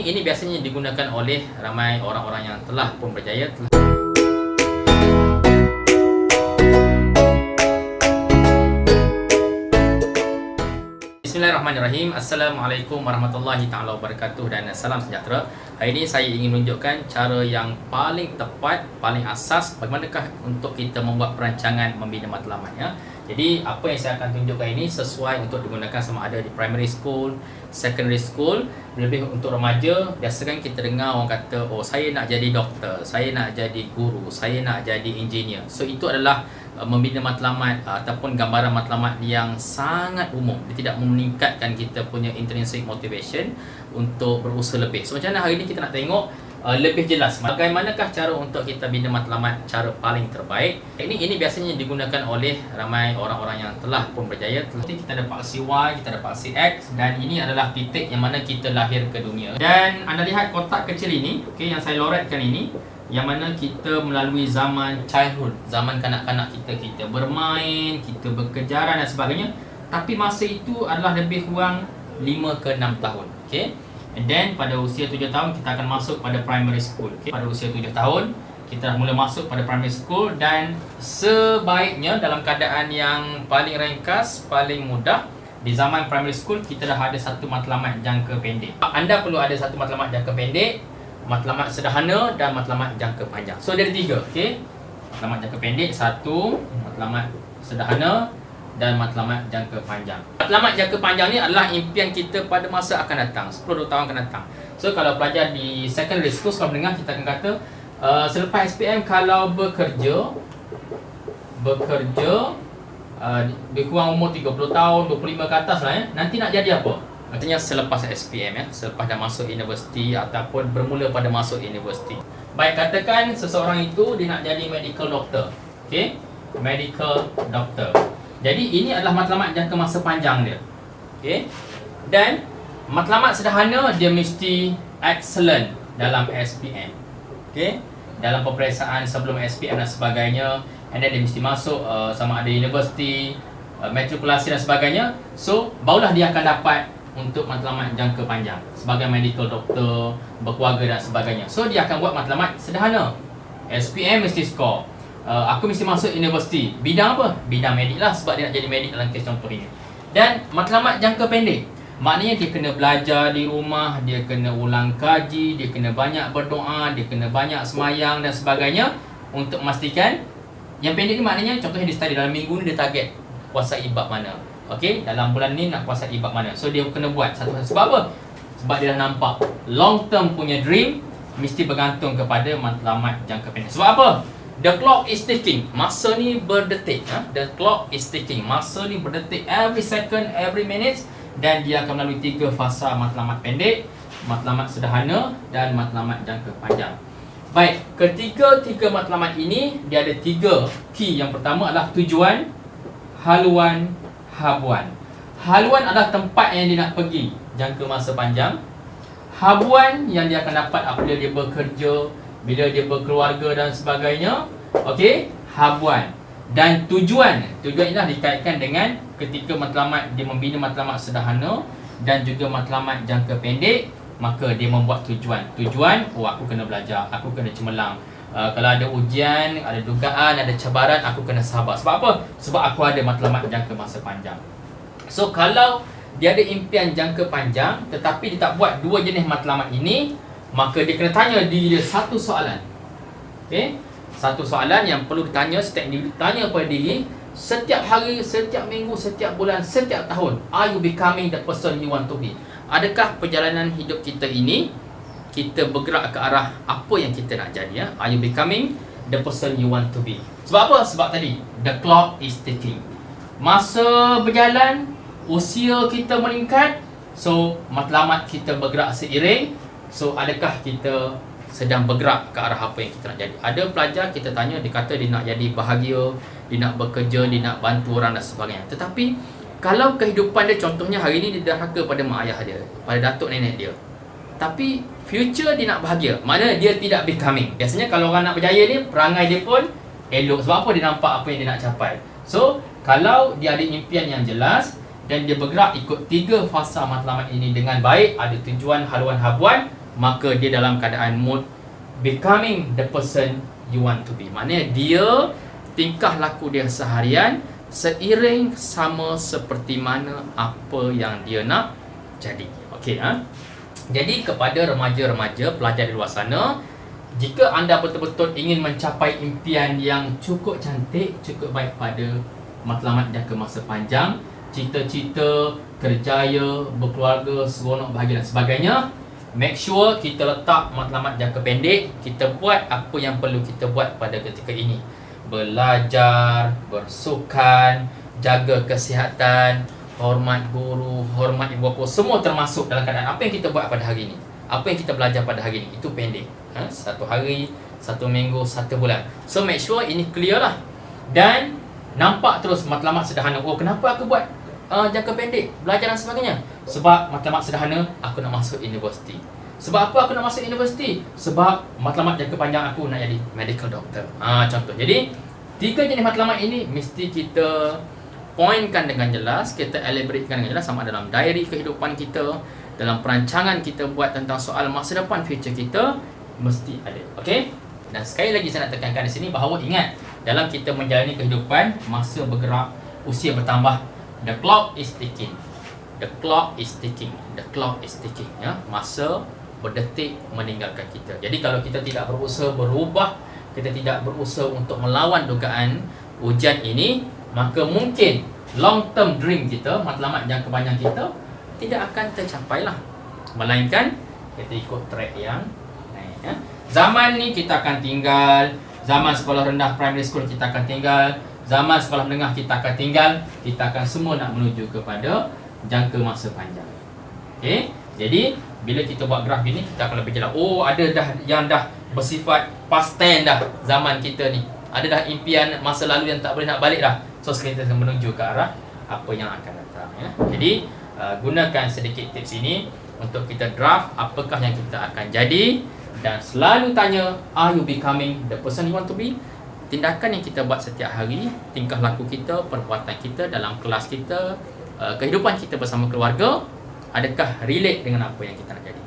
Ini biasanya digunakan oleh ramai orang-orang yang telah pun berjaya. Bismillahirrahmanirrahim. Assalamualaikum warahmatullahi taala wabarakatuh dan salam sejahtera. Hari ini saya ingin menunjukkan cara yang paling tepat, paling asas bagaimanakah untuk kita membuat perancangan membina matlamat ya. Jadi apa yang saya akan tunjukkan ini sesuai untuk digunakan sama ada di primary school, secondary school, lebih untuk remaja. Biasakan kita dengar orang kata, oh saya nak jadi doktor, saya nak jadi guru, saya nak jadi engineer. So itu adalah membina matlamat ataupun gambaran matlamat yang sangat umum. Dia tidak meningkatkan kita punya intrinsic motivation untuk berusaha lebih. So macam mana hari ini kita nak tengok lebih jelas bagaimanakah cara untuk kita bina matlamat cara paling terbaik. Ini biasanya digunakan oleh ramai orang-orang yang telah pun berjaya. Nanti kita ada paksi Y, kita ada paksi X, dan ini adalah titik yang mana kita lahir ke dunia. Dan anda lihat kotak kecil ini, okay, yang saya loretkan ini, yang mana kita melalui zaman childhood, zaman kanak-kanak kita bermain, kita berkejaran dan sebagainya. Tapi masa itu adalah lebih kurang 5 ke 6 tahun. Okay? And then pada usia 7 tahun kita akan masuk pada primary school. Okay? Pada usia 7 tahun kita dah mula masuk pada primary school, dan sebaiknya dalam keadaan yang paling ringkas, paling mudah, di zaman primary school kita dah ada satu matlamat jangka pendek. Anda perlu ada satu matlamat jangka pendek, matlamat sederhana dan matlamat jangka panjang. So dia ada 3, okey. Matlamat jangka pendek 1, matlamat sederhana dan matlamat jangka panjang. Matlamat jangka panjang ni adalah impian kita pada masa akan datang, 10-20 tahun akan datang. So kalau pelajar di secondary school, kalau mendengar kita akan kata selepas SPM kalau bekerja lebih kurang umur 30 tahun, 25 ke atas lah ya, nanti nak jadi apa? Artinya selepas SPM ya, selepas dah masuk universiti ataupun bermula pada masuk universiti. Baik, katakan seseorang itu dia nak jadi medical doctor. Okey, medical doctor. Jadi ini adalah matlamat jangka masa panjang dia. Okey. Dan matlamat sederhana dia mesti excellent dalam SPM. Okey. Dalam peperiksaan sebelum SPM dan sebagainya, and then dia mesti masuk sama ada universiti, matrikulasi dan sebagainya. So barulah dia akan dapat untuk matlamat jangka panjang sebagai medical doctor, berkeluarga dan sebagainya. So dia akan buat matlamat sederhana. SPM mesti score. Aku mesti masuk universiti. Bidang apa? Bidang medik lah, sebab dia nak jadi medik dalam kes contoh ini. Dan matlamat jangka pendek, maknanya dia kena belajar di rumah, dia kena ulang kaji, dia kena banyak berdoa, dia kena banyak semayang dan sebagainya untuk memastikan. Yang pendek ni maknanya contohnya dia study dalam minggu ni dia target puasa ibad mana. Okey, dalam bulan ni nak puasa ibad mana. So dia kena buat satu-satu. Sebab apa? Sebab dia dah nampak long term punya dream mesti bergantung kepada matlamat jangka pendek. Sebab apa? The clock is ticking. Masa ni berdetik. The clock is ticking. Masa ni berdetik every second, every minute. Dan dia akan melalui 3 fasa matlamat pendek, matlamat sederhana dan matlamat jangka panjang. Baik, ketiga-tiga matlamat ini dia ada 3 key. Yang pertama adalah tujuan, haluan, habuan. Haluan adalah tempat yang dia nak pergi jangka masa panjang. Habuan yang dia akan dapat apabila dia bekerja, bila dia berkeluarga dan sebagainya. Okey, habuan. Dan tujuan inilah dikaitkan dengan ketika matlamat dia membina matlamat sederhana dan juga matlamat jangka pendek, maka dia membuat tujuan. Oh aku kena belajar, aku kena cemerlang. Kalau ada ujian, ada dugaan, ada cabaran, aku kena sabar. Sebab apa? Sebab aku ada matlamat jangka masa panjang. So kalau dia ada impian jangka panjang tetapi dia tak buat 2 jenis matlamat ini, maka dia kena tanya diri dia satu soalan. Okey? Satu soalan yang perlu ditanya, setiap individu tanya pada diri setiap hari, setiap minggu, setiap bulan, setiap tahun. Are you becoming the person you want to be? Adakah perjalanan hidup kita ini kita bergerak ke arah apa yang kita nak jadi ya? Are you becoming the person you want to be? Sebab apa? Sebab tadi the clock is ticking. Masa berjalan, usia kita meningkat, so matlamat kita bergerak seiring. So adakah kita sedang bergerak ke arah apa yang kita nak jadi? Ada pelajar kita tanya, dia kata dia nak jadi bahagia, dia nak bekerja, dia nak bantu orang dan sebagainya. Tetapi kalau kehidupan dia contohnya hari ni dia derhaka pada mak ayah dia, pada datuk nenek dia, tapi future dia nak bahagia, mana dia tidak becoming. Biasanya kalau orang nak berjaya ni, perangai dia pun elok. Sebab apa? Dia nampak apa yang dia nak capai. So kalau dia ada impian yang jelas dan dia bergerak ikut 3 fasa matlamat ini dengan baik, ada tujuan, haluan, habuan, maka dia dalam keadaan mood becoming the person you want to be. Maknanya dia, tingkah laku dia seharian seiring sama seperti mana apa yang dia nak jadi. Okey, Jadi kepada remaja-remaja pelajar di luar sana, jika anda betul-betul ingin mencapai impian yang cukup cantik, cukup baik pada matlamat jangka masa panjang, cita-cita, kerjaya, berkeluarga, seronok, bahagia dan sebagainya, make sure kita letak matlamat jangka pendek. Kita buat apa yang perlu kita buat pada ketika ini. Belajar, bersukan, jaga kesihatan, hormat guru, hormat ibu bapa, semua termasuk dalam keadaan apa yang kita buat pada hari ini. Apa yang kita belajar pada hari ini, itu pendek. Satu hari, satu minggu, satu bulan. So make sure ini clear lah. Dan nampak terus matlamat sederhana. Oh, kenapa aku buat jangka pendek, belajar dan sebagainya? Sebab matlamat sederhana, aku nak masuk universiti. Sebab apa aku nak masuk universiti? Sebab matlamat jangka panjang aku nak jadi medical doctor. Contoh. Jadi, 3 jenis matlamat ini mesti kita pointkan dengan jelas, kita elaboratekan dengan jelas, sama dalam diary kehidupan kita, dalam perancangan kita buat tentang soal masa depan future kita, mesti ada. Okey? Dan sekali lagi saya nak tekankan di sini bahawa ingat, dalam kita menjalani kehidupan, masa bergerak, usia bertambah, the clock is ticking. The clock is ticking. The clock is ticking. Ya, masa berdetik meninggalkan kita. Jadi kalau kita tidak berusaha berubah, kita tidak berusaha untuk melawan dugaan ujian ini, maka mungkin long term dream kita, matlamat jangka panjang kita tidak akan tercapai lah. Melainkan kita ikut track yang naik. Ya. Zaman ni kita akan tinggal, zaman sekolah rendah primary school kita akan tinggal, zaman sekolah menengah kita akan tinggal, kita akan semua nak menuju kepada jangka masa panjang. Okey, jadi bila kita buat graf ini, kita akan lebih jelas. Oh, ada dah yang dah bersifat past tense dah zaman kita ni. Ada dah impian masa lalu yang tak boleh nak balik dah. So sekarang kita akan menuju ke arah apa yang akan datang. Ya. Jadi gunakan sedikit tips ini untuk kita draft apakah yang kita akan jadi, dan selalu tanya, are you becoming the person you want to be? Tindakan yang kita buat setiap hari, tingkah laku kita, perbuatan kita dalam kelas kita, kehidupan kita bersama keluarga, adakah relate dengan apa yang kita nak jadi?